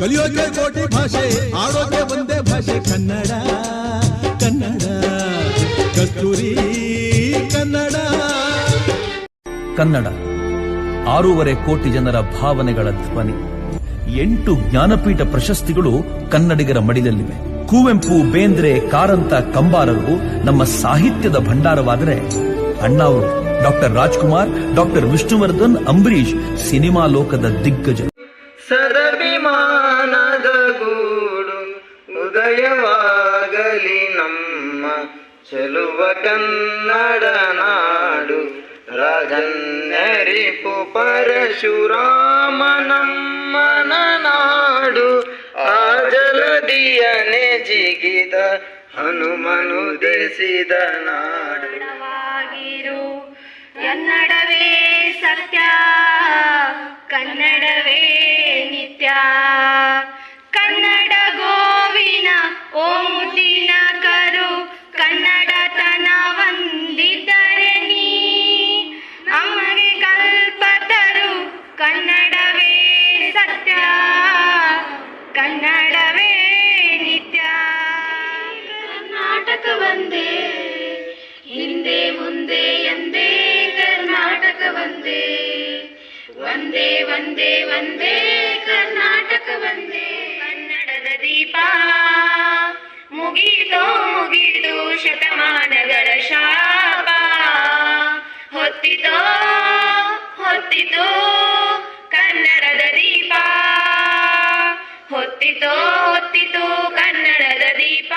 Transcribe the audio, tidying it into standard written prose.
ಕಲಿಯೋಕೆ ಕೋಟಿ ಭಾಷೆ, ಆಡೋಕೆ ಒಂದೇ ಭಾಷೆ ಕನ್ನಡ. ಕನ್ನಡ ಕಸ್ತೂರಿ ಕನ್ನಡ. ಕನ್ನಡ 6.5 ಕೋಟಿ ಜನರ ಭಾವನೆಗಳ ಧ್ವನಿ. 8 ಜ್ಞಾನಪೀಠ ಪ್ರಶಸ್ತಿಗಳು ಕನ್ನಡಿಗರ ಮಡಿಲಲ್ಲಿವೆ. ಕುವೆಂಪು, ಬೇಂದ್ರೆ, ಕಾರಂತ, ಕಂಬಾರರು ನಮ್ಮ ಸಾಹಿತ್ಯದ ಭಂಡಾರವಾದರೆ, ಅಣ್ಣಾವರು, doctor Rajkumar, doctor Vishnuvardhan, Ambareesh cinema ಲೋಕದ ದಿಗ್ಗಜರು. ಸದಭಿಮಾನದ ಗೂಡು ಉದಯವಾಗಲಿ ನಮ್ಮ ಚೆಲುವ ಕನ್ನಡ ನಾಡು. ರಾಜನ್ಯರಿಪು ಪರಶುರಾಮ ನಮ್ಮನ ನಾಡು. ಆ ಜಲದಿಯನೆ ಜಿಗಿದ ಹನುಮನು ದೇಸಿದ ನಾಡು. ಕನ್ನಡವೇ ಸತ್ಯ, ಕನ್ನಡವೇ ನಿತ್ಯ. ಕನ್ನಡ ಗೋವಿನ ಓ ಮುದ್ದಿನ ಕರು, ಕನ್ನಡತನ ಒಂದಿದ್ದರೆ ನೀ ಅಮ್ಮಗೆ ಕಲ್ಪತರು. ಕನ್ನಡವೇ ಸತ್ಯ, ಕನ್ನಡವೇ ನಿತ್ಯ. ಕರ್ನಾಟಕ ಒಂದೇ, ಹಿಂದೆ ಮುಂದೆ ಎಂದೇ ಕರ್ನಾಟಕ ಒಂದೇ. ಒಂದೇ ಒಂದೇ ಒಂದೇ ಕರ್ನಾಟಕ ಒಂದೇ. ಕನ್ನಡದ ದೀಪ ಮುಗಿದೋ ಮುಗಿದು ಶತಮಾನಗಳ ಶಾಪ. ಹೊತ್ತಿತೋ ಹೊತ್ತಿತೋ ಕನ್ನಡದ ದೀಪ. ಹೊತ್ತಿತೋ ಹೊತ್ತಿತೋ ಕನ್ನಡದ ದೀಪ.